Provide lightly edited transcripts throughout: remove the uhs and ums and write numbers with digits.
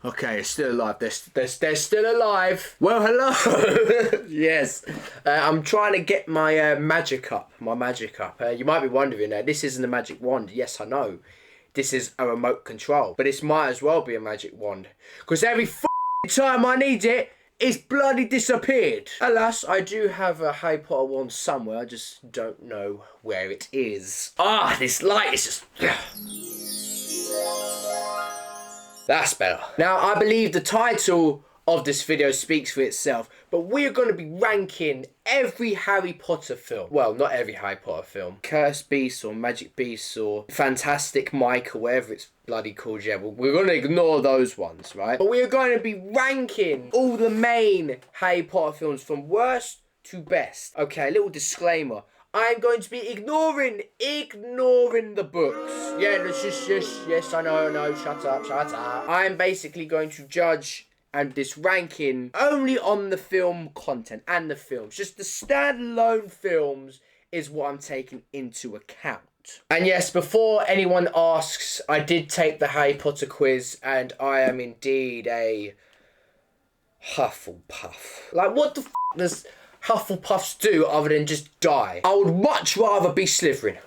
Okay, it's still alive. They're still alive. Well, hello. Yes. I'm trying to get my magic up. You might be wondering, this isn't a magic wand. Yes, I know. This is a remote control. But this might as well be a magic wand. Because every time I need it, it's bloody disappeared. Alas, I do have a Harry Potter wand somewhere. I just don't know where it is. Ah, this light is just... That's better. Now, I believe the title of this video speaks for itself, but we're going to be ranking every Harry Potter film. Well, not every Harry Potter film. Cursed Beasts or Magic Beasts or Fantastic Mike or whatever it's bloody called. Yeah, we're going to ignore those ones, right? But we're going to be ranking all the main Harry Potter films from worst to best. Okay, a little disclaimer. I'm going to be ignoring the books. Yeah, yes, I know, shut up. I'm basically going to judge and this ranking only on the film content and the films. Just the standalone films is what I'm taking into account. And yes, before anyone asks, I did take the Harry Potter quiz and I am indeed a Hufflepuff. Like, what the f*** does Hufflepuffs do other than just die? I would much rather be Slytherin.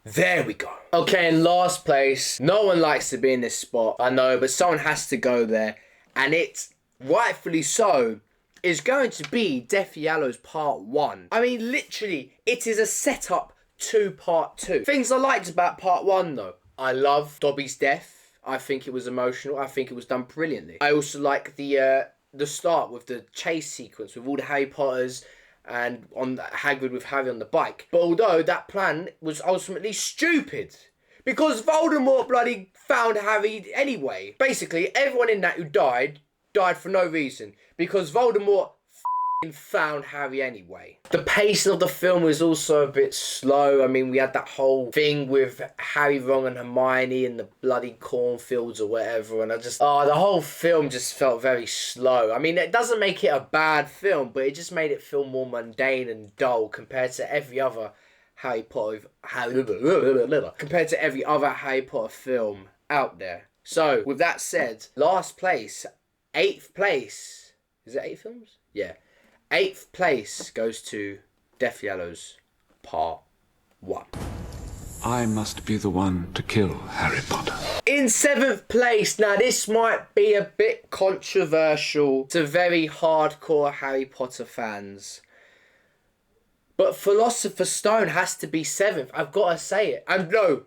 There we go. Okay, in last place, no one likes to be in this spot, I know, but someone has to go there, and it's rightfully so, is going to be Deathly Hallows Part 1. I mean, literally, it is a setup to Part 2. Things I liked about Part 1, though. I love Dobby's death. I think it was emotional. I think it was done brilliantly. I also like the start with the chase sequence with all the Harry Potters and on Hagrid with Harry on the bike. But although that plan was ultimately stupid, because Voldemort bloody found Harry anyway. Basically, everyone in that who died for no reason, because Voldemort found Harry anyway. The pace of the film was also a bit slow. I mean, we had that whole thing with Harry, Ron and Hermione in the bloody cornfields or whatever, and the whole film just felt very slow. I mean, it doesn't make it a bad film, but it just made it feel more mundane and dull compared to every other Harry Potter film out there. So, with that said, last place, 8th place. Is it 8 films? Yeah. 8th place goes to Deathly Hallows Part 1. I must be the one to kill Harry Potter. In 7th place, now this might be a bit controversial to very hardcore Harry Potter fans, but Philosopher's Stone has to be 7th. I've got to say it. And no,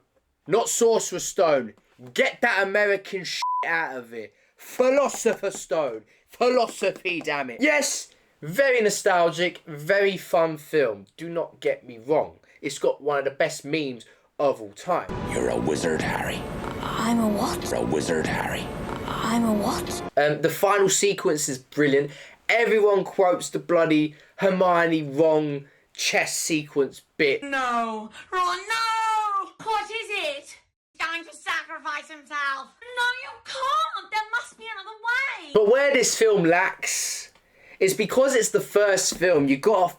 not Sorcerer's Stone. Get that American shit out of it. Philosopher's Stone. Philosophy, damn it. Yes, very nostalgic, very fun film. Do not get me wrong. It's got one of the best memes of all time. You're a wizard, Harry. I'm a what? You're a wizard, Harry. I'm a what? The final sequence is brilliant. Everyone quotes the bloody Hermione Ron chess sequence bit. No, Ron, no! What is it? He's going to sacrifice himself. No, you can't. There must be another way. But where this film lacks is because it's the first film, you gotta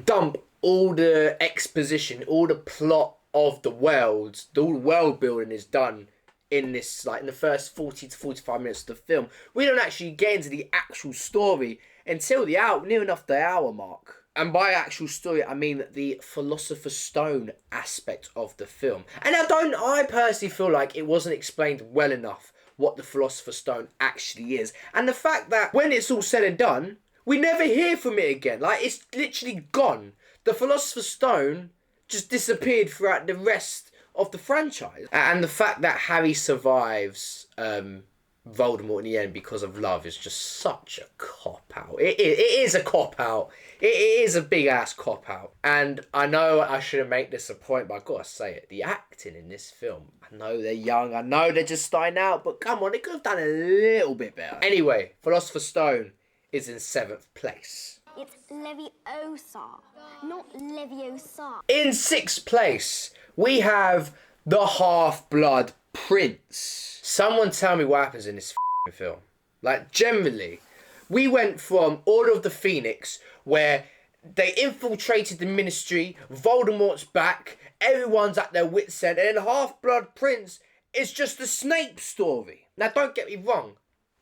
dump all the exposition, all the plot of the worlds. All the world building is done in this, like in the first 40 to 45 minutes of the film. We don't actually get into the actual story until near enough the hour mark. And by actual story, I mean the Philosopher's Stone aspect of the film. And I personally feel like it wasn't explained well enough what the Philosopher's Stone actually is. And the fact that when it's all said and done, we never hear from it again. Like, it's literally gone. The Philosopher's Stone just disappeared throughout the rest of the franchise. And the fact that Harry survives Voldemort in the end because of love is just such a cop-out. It is a cop-out. It is a big-ass cop-out. And I know I shouldn't make this a point, but I've got to say it. The acting in this film, I know they're young, I know they're just starting out, but come on, they could have done a little bit better. Anyway, Philosopher's Stone is in 7th place. It's Leviosa, not Leviosa. In 6th place, we have the Half-Blood Prince. Someone tell me what happens in this film. Like, generally, we went from Order of the Phoenix, where they infiltrated the Ministry, Voldemort's back, everyone's at their wit's end, and then Half-Blood Prince It's just the Snape story. Now, don't get me wrong.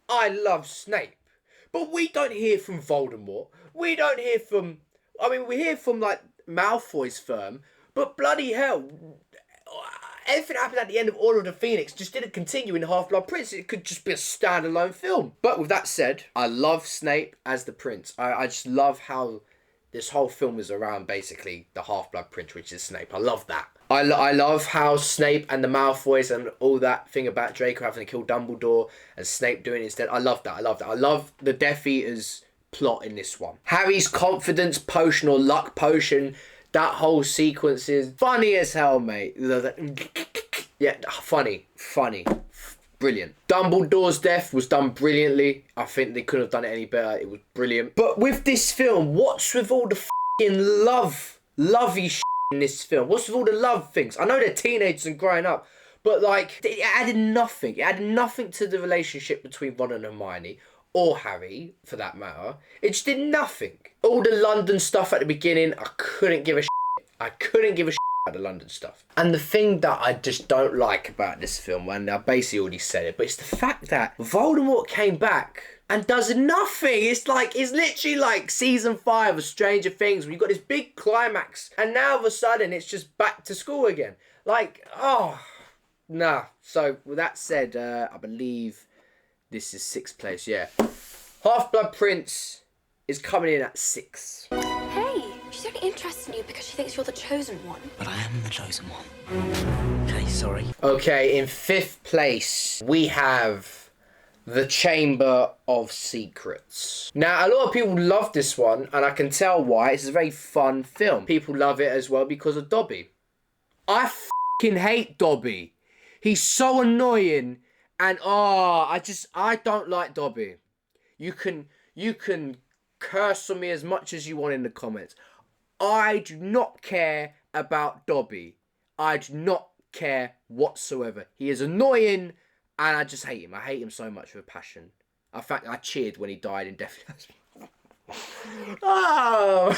I love Snape. But we don't hear from Voldemort. We don't hear from... I mean, we hear from, like, Malfoy's firm. But bloody hell... Everything that happened at the end of Order of the Phoenix just didn't continue in Half-Blood Prince. It could just be a standalone film. But with that said, I love Snape as the Prince. I just love how this whole film is around, basically, the Half-Blood Prince, which is Snape. I love that. I love how Snape and the Malfoys and all that thing about Draco having to kill Dumbledore and Snape doing it instead. I love that. I love that. I love the Death Eaters plot in this one. Harry's confidence potion or luck potion, that whole sequence is funny as hell, mate. Yeah, funny. Brilliant. Dumbledore's death was done brilliantly. I think they couldn't have done it any better. It was brilliant. But with this film, what's with all the f***ing lovey shit in this film? What's with all the love things? I know they're teenagers and growing up, but like, it added nothing. It added nothing to the relationship between Ron and Hermione, or Harry, for that matter. It just did nothing. All the London stuff at the beginning, I couldn't give a shit. I couldn't give a shit about the London stuff. And the thing that I just don't like about this film, and I basically already said it, but it's the fact that Voldemort came back and does nothing. It's literally like season 5 of Stranger Things, where you've got this big climax, and now all of a sudden it's just back to school again. Like, oh, nah. So with that said, I believe this is 6th place, yeah. Half-Blood Prince is coming in at 6. Hey, she's only interested in you because she thinks you're the chosen one. But I am the chosen one. Okay, sorry. Okay, in 5th place, we have The Chamber of Secrets. Now, a lot of people love this one, and I can tell why. It's a very fun film. People love it as well because of Dobby. I f***ing hate Dobby. He's so annoying, and I don't like Dobby. You can curse on me as much as you want in the comments. I do not care about Dobby. I do not care whatsoever. He is annoying, and I just hate him. I hate him so much with passion. In fact, I cheered when he died in Death. Oh!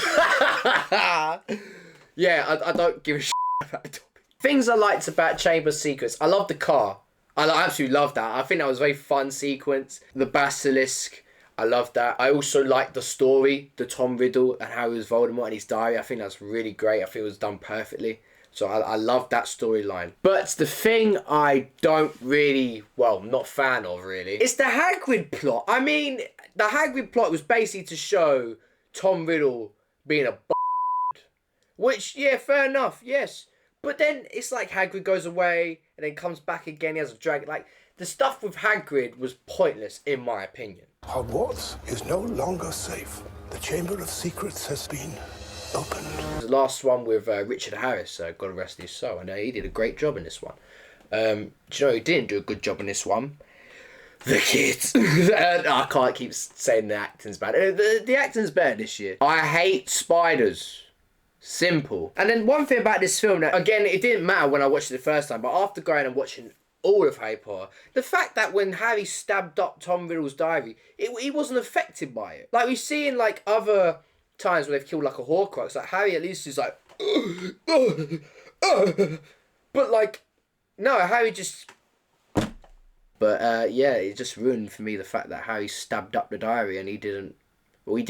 Yeah, I don't give a shit about Dobby. Things I liked about Chamber Secrets. I love the car. I absolutely love that. I think that was a very fun sequence. The basilisk. I love that. I also like the story, the Tom Riddle and how he was Voldemort and his diary. I think that's really great. I think it was done perfectly. So I love that storyline. But the thing I don't really, well, not fan of really, it's the Hagrid plot. I mean, the Hagrid plot was basically to show Tom Riddle being a which, yeah, fair enough, yes. But then it's like Hagrid goes away and then comes back again. He has a dragon. Like, the stuff with Hagrid was pointless, in my opinion. Hogwarts is no longer safe. The Chamber of Secrets has been opened. The last one with Richard Harris, God rest his soul. I know he did a great job in this one. Do you know who didn't do a good job in this one? The kids. I can't keep saying the acting's bad. The acting's better this year. I hate spiders. Simple. And then one thing about this film, that again, it didn't matter when I watched it the first time, but after going and watching all of Harry Potter, the fact that when Harry stabbed up Tom Riddle's diary, he wasn't affected by it. Like we see in like other times where they've killed like a Horcrux, like Harry at least is like, but like, no, Harry just. But yeah, it just ruined for me the fact that Harry stabbed up the diary and he didn't feel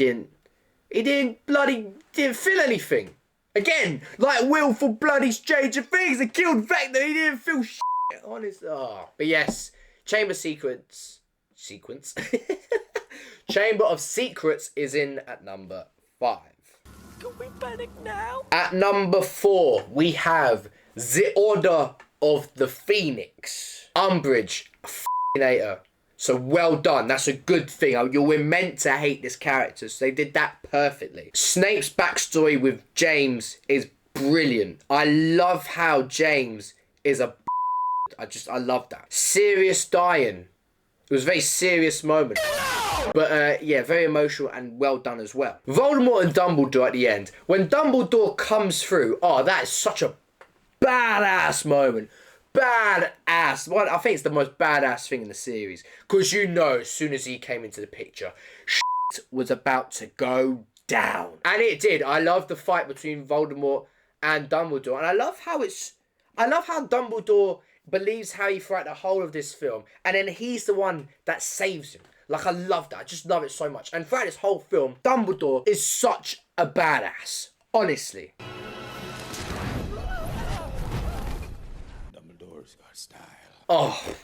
anything. Again, like willful bloody Stranger Things, they killed Vecna, he didn't feel shit. Honest. Oh. But yes, Chamber Sequence. Chamber of Secrets is in at number 5. Can we panic now? At number 4, we have The Order of the Phoenix. Umbridge, f***ing so well done. That's a good thing. You were meant to hate this character, so they did that perfectly. Snape's backstory with James is brilliant. I love how James is a I love that. Sirius dying. It was a very serious moment. But yeah, very emotional and well done as well. Voldemort and Dumbledore at the end. When Dumbledore comes through, oh, that is such a badass moment. Badass. Well, I think it's the most badass thing in the series. Because you know, as soon as he came into the picture, shit was about to go down. And it did. I love the fight between Voldemort and Dumbledore. And I love how Dumbledore believes Harry throughout the whole of this film, and then he's the one that saves him. Like, I love that. I just love it so much. And throughout this whole film, Dumbledore is such a badass. Honestly. Dumbledore's got style. Oh,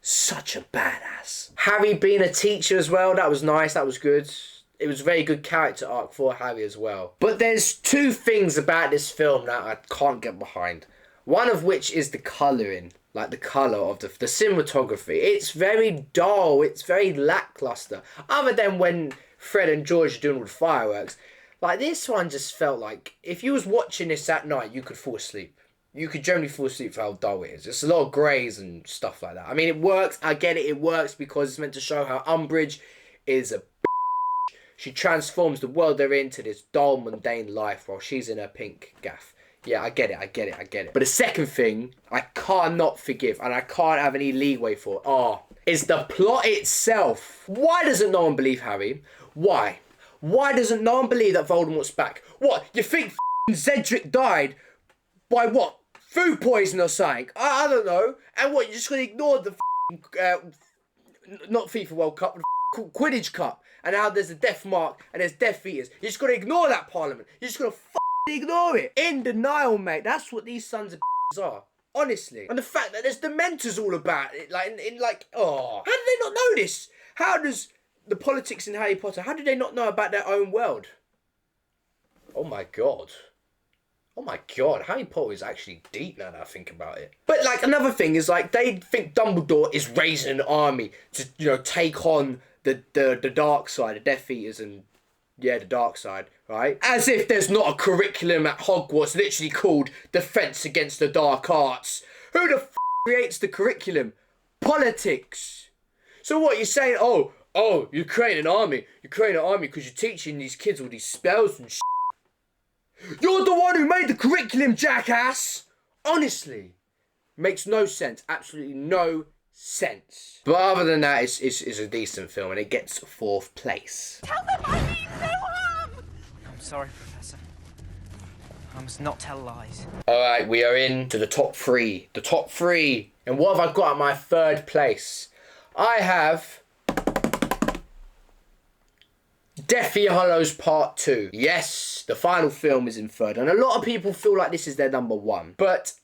such a badass. Harry being a teacher as well, that was nice, that was good. It was a very good character arc for Harry as well. But there's two things about this film that I can't get behind. One of which is the colouring. Like the colour of the cinematography. It's very dull, it's very lacklustre. Other than when Fred and George are doing all the fireworks. Like, this one just felt like, if you was watching this at night, you could fall asleep. You could generally fall asleep for how dull it is. It's a lot of greys and stuff like that. I mean, it works. I get it. It works because it's meant to show how Umbridge is a bitch. She transforms the world they're in to this dull, mundane life while she's in her pink gaff. Yeah, I get it. But the second thing I cannot forgive and I can't have any leeway for is the plot itself. Why doesn't no one believe Harry? Why? Why doesn't no one believe that Voldemort's back? What? You think Cedric died by what? Food poison or something? I don't know. And what, you're just going to ignore the not FIFA World Cup, the Quidditch Cup, and how there's a death mark and there's Death Eaters. You're just going to ignore that Parliament. You're just going to ignore it. In denial, mate. That's what these sons of are. Honestly. And the fact that there's Dementors all about it. Like, how did they not know this? How does the politics in Harry Potter, how do they not know about their own world? Oh my god. Oh my god, Harry Potter is actually deep now that I think about it. But like, another thing is like, they think Dumbledore is raising an army to, you know, take on the dark side, the Death Eaters and, yeah, the dark side, right? As if there's not a curriculum at Hogwarts literally called Defense Against the Dark Arts. Who the f*** creates the curriculum? Politics. So what, you're saying, oh, you're creating an army. You're creating an army because you're teaching these kids all these spells and shit. You're the one who made the curriculum, jackass! Honestly. Makes no sense. Absolutely no sense. But other than that, it's a decent film and it gets 4th place. Tell them I mean no harm! I'm sorry, Professor. I must not tell lies. Alright, we are into the top 3. The top 3. And what have I got at my 3rd place? I have Deathly Hallows Part 2. Yes, the final film is in 3rd. And a lot of people feel like this is their number 1. But,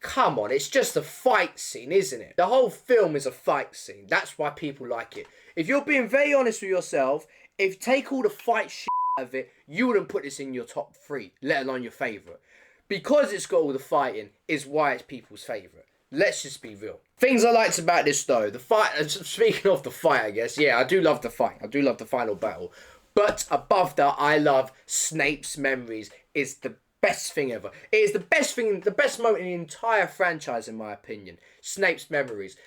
come on, it's just a fight scene, isn't it? The whole film is a fight scene. That's why people like it. If you're being very honest with yourself, if you take all the fight shit out of it, you wouldn't put this in your top 3, let alone your favourite. Because it's got all the fighting is why it's people's favourite. Let's just be real. Things I liked about this though, the fight, speaking of the fight, I guess, yeah, I do love the fight. I do love the final battle. But above that, I love Snape's memories is the best thing ever. It is the best thing, the best moment in the entire franchise, in my opinion. Snape's memories.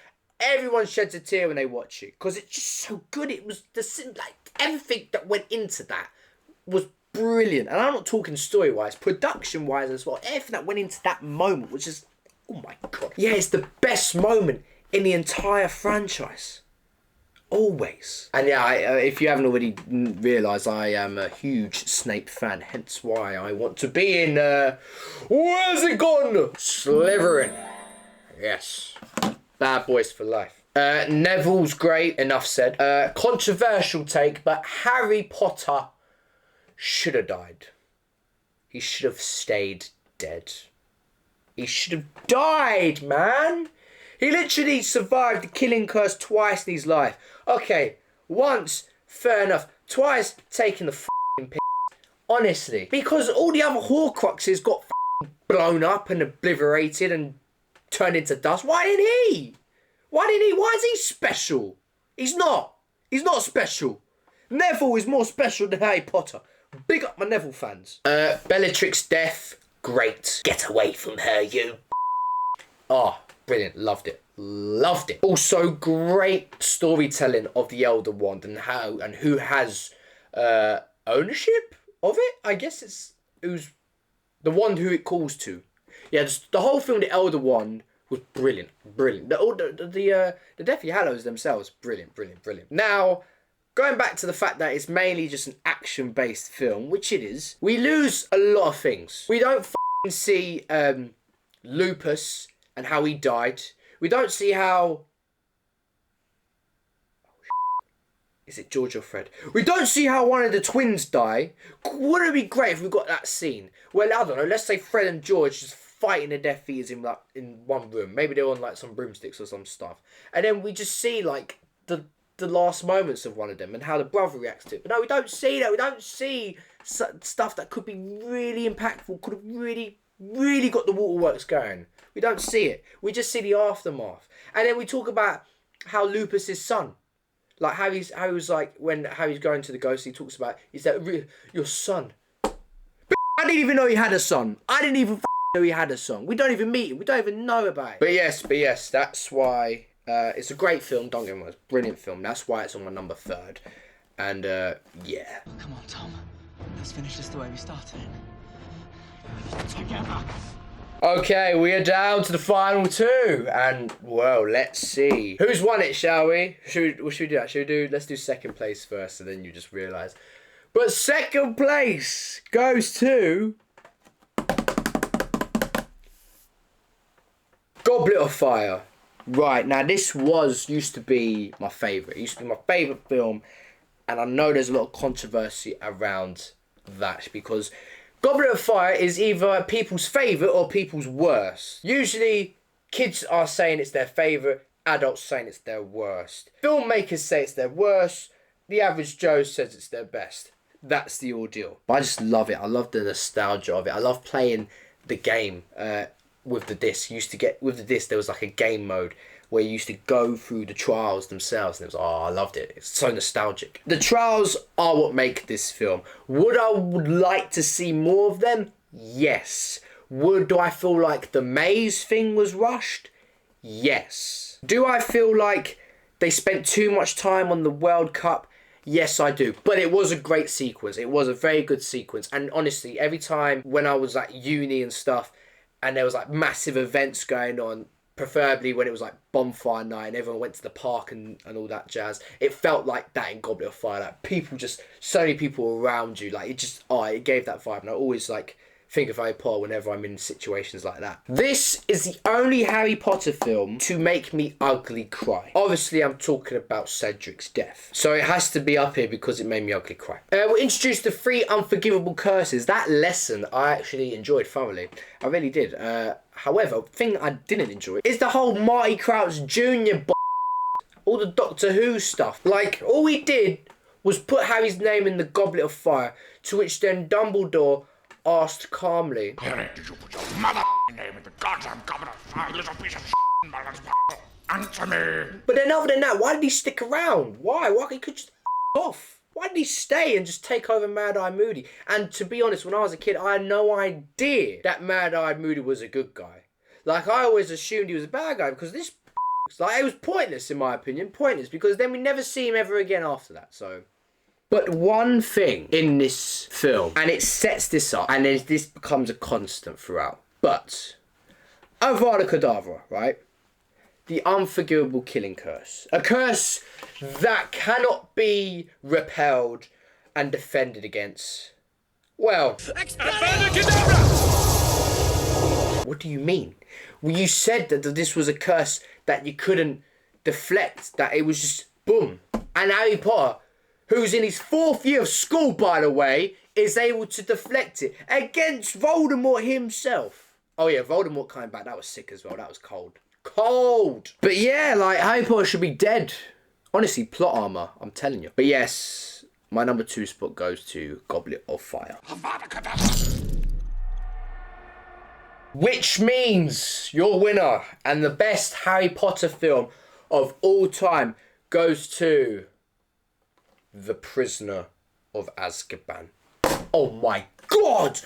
Everyone sheds a tear when they watch it because it's just so good. It was everything that went into that was brilliant. And I'm not talking story-wise, production-wise as well. Everything that went into that moment was just, oh my god. Yeah, it's the best moment in the entire franchise. Always. And yeah, if you haven't already realised, I am a huge Snape fan. Hence why I want to be in, where's it gone? Slytherin. Yes. Bad boys for life. Neville's great, enough said. Controversial take, but Harry Potter should have died. He should have stayed dead. He should have died, man. He literally survived the killing curse twice in his life. Okay, once, fair enough. Twice, taking the f***ing piss. Honestly. Because all the other Horcruxes got blown up and obliterated and turned into dust. Why didn't he? Why is he special? He's not. He's not special. Neville is more special than Harry Potter. Big up my Neville fans. Bellatrix's death, great. Get away from her, you. Oh, brilliant. Loved it. Loved it. Also, great storytelling of the Elder Wand and how and who has ownership of it. I guess it's who's the one who it calls to. Yeah, the whole film, the Elder Wand, was brilliant. Brilliant. The Deathly Hallows themselves, brilliant. Now, going back to the fact that it's mainly just an action-based film, which it is, we lose a lot of things. We don't see Lupus and how he died. We don't see how... Is it George or Fred? We don't see how one of the twins die. Wouldn't it be great if we got that scene? Well, I don't know. Let's say Fred and George just fighting the Death Eaters in like in one room. Maybe they're on like some broomsticks or some stuff. And then we just see like the last moments of one of them and how the brother reacts to it. But no, we don't see that. We don't see stuff that could be really impactful. Could have really got the waterworks going. We don't see it. We just see the aftermath. And then we talk about how Lupus's son. Like how he was like when Harry's going to the ghost, he talks about is that your son. I didn't even know he had a son. I didn't even know he had a son. We don't even meet him. We don't even know about it. But yes, that's why it's a great film. Don't get me wrong, it's a brilliant film. That's why it's on my number 3rd. And yeah. Come on, Tom. Let's finish this the way we started. Together. Okay, we are down to the final 2, and well, let's see who's won it. Shall we? Should we do that? Let's do second place first, and then you just realise. But second place goes to Goblet of Fire. Right now, this used to be my favourite. It used to be my favourite film, and I know there's a lot of controversy around that because Goblet of Fire is either people's favourite or people's worst. Usually, kids are saying it's their favourite, adults saying it's their worst. Filmmakers say it's their worst, the average Joe says it's their best. That's the ordeal. But I just love it. I love the nostalgia of it. I love playing the game with the disc. With the disc, there was like a game mode where you used to go through the trials themselves, and it was, I loved it. It's so nostalgic. The trials are what make this film. Would I like to see more of them? Yes. Do I feel like the maze thing was rushed? Yes. Do I feel like they spent too much time on the World Cup? Yes, I do. But it was a great sequence. It was a very good sequence. And honestly, every time when I was at uni and stuff, and there was like massive events going on, preferably when it was like bonfire night and everyone went to the park and all that jazz. It felt like that in Goblet of Fire. Like so many people around you. Like it gave that vibe. And I always like think of Harry Potter whenever I'm in situations like that. This is the only Harry Potter film to make me ugly cry. Obviously, I'm talking about Cedric's death. So it has to be up here because it made me ugly cry. We'll introduce the 3 unforgivable curses. That lesson I actually enjoyed thoroughly. I really did. However, the thing I didn't enjoy is the whole Marty Crouch Jr. all the Doctor Who stuff. Like, all he did was put Harry's name in the Goblet of Fire, to which then Dumbledore asked calmly, Harry, did you put your mother name in the goddamn Goblet of Fire, little piece of answer me? But then other than that, why did he stick around? Why? Why he could just off? Why did he stay and just take over Mad-Eye Moody? And to be honest, when I was a kid, I had no idea that Mad-Eye Moody was a good guy. Like, I always assumed he was a bad guy because this like, it was pointless in my opinion. Pointless, because then we never see him ever again after that, so... But one thing in this film, and it sets this up, and then this becomes a constant throughout. But, Avada Kedavra, right? The unforgivable killing curse. A curse that cannot be repelled and defended against. Well, Avada Kedavra! What do you mean? Well, you said that this was a curse that you couldn't deflect, that it was just boom. And Harry Potter, who's in his 4th year of school, by the way, is able to deflect it against Voldemort himself. Oh yeah, Voldemort coming back, that was sick as well. That was cold. Cold! But yeah, like, Harry Potter should be dead. Honestly, plot armor, I'm telling you. But yes, my number 2 spot goes to Goblet of Fire. Which means your winner and the best Harry Potter film of all time goes to The Prisoner of Azkaban. Oh my god!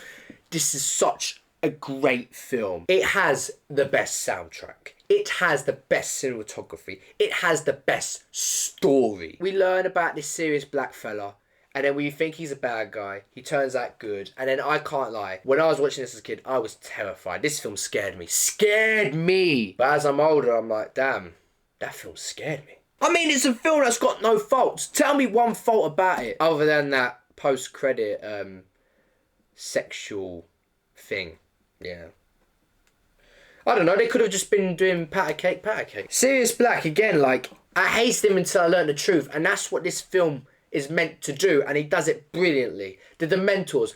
This is such a great film. It has the best soundtrack. It has the best cinematography. It has the best story. We learn about this serious black fella, and then we think he's a bad guy. He turns out good. And then I can't lie, when I was watching this as a kid, I was terrified. This film scared me. Scared me! But as I'm older, I'm like, damn, that film scared me. I mean, it's a film that's got no faults. Tell me one fault about it, other than that post-credit sexual thing. Yeah. I don't know, they could have just been doing patty cake. Sirius Black, again, like, I hated him until I learned the truth, and that's what this film is meant to do, and he does it brilliantly. The Dementors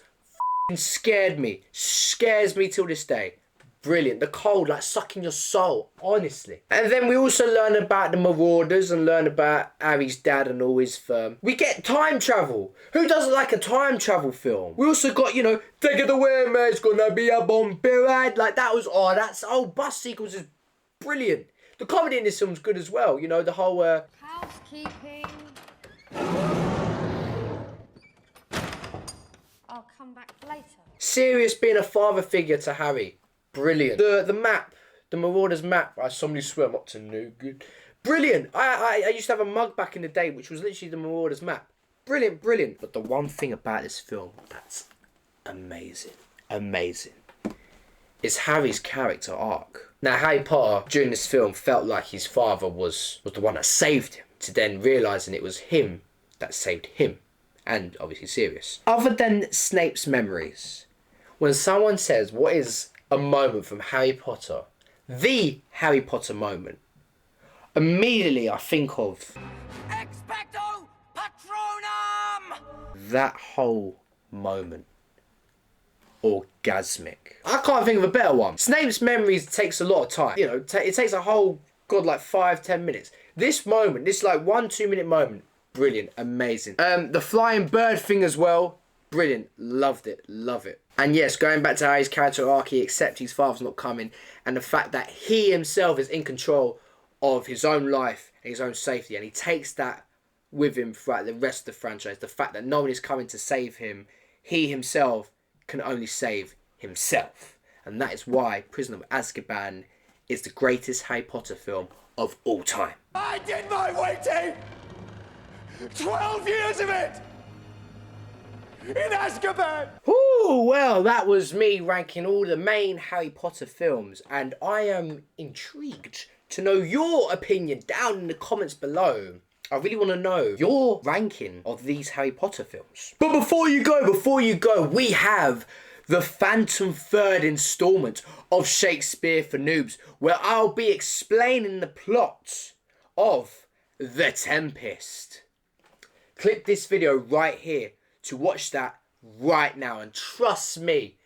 scares me till this day. Brilliant. The cold, like, sucking your soul, honestly. And then we also learn about the Marauders and learn about Harry's dad and all his firm. We get time travel. Who doesn't like a time travel film? We also got, you know, take it away, man, it's gonna be a bumpy ride. Like, that was, bus sequence is brilliant. The comedy in this film's good as well. You know, the whole, Housekeeping. I'll come back later. Sirius being a father figure to Harry. Brilliant. The map, the Marauders map. I somebody swear I'm up to no good. Brilliant. I used to have a mug back in the day, which was literally the Marauders map. Brilliant. But the one thing about this film that's amazing, is Harry's character arc. Now, Harry Potter during this film felt like his father was the one that saved him, to then realising it was him that saved him, and obviously Sirius. Other than Snape's memories, when someone says what is a moment from Harry Potter, the Harry Potter moment, immediately I think of Expecto Patronum! that whole moment. Orgasmic. I can't think of a better one. Snape's memories takes a lot of time. You know, it takes a whole, like 5-10 minutes. This moment, this like 1-2 minute moment, brilliant, amazing. The flying bird thing as well, brilliant, loved it, love it. And yes, going back to Harry's character arc, he accepts his father's not coming, and the fact that he himself is in control of his own life and his own safety, and he takes that with him throughout the rest of the franchise. The fact that no one is coming to save him, he himself can only save himself. And that is why Prisoner of Azkaban is the greatest Harry Potter film of all time. I did my waiting! 12 years of it! In Azkaban! Ooh, well, that was me ranking all the main Harry Potter films, and I am intrigued to know your opinion down in the comments below. I really want to know your ranking of these Harry Potter films. But before you go, we have the Phantom third installment of Shakespeare for Noobs, where I'll be explaining the plot of The Tempest. Click this video right here to watch that right now, and trust me,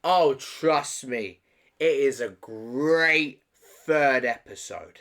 it is a great third episode.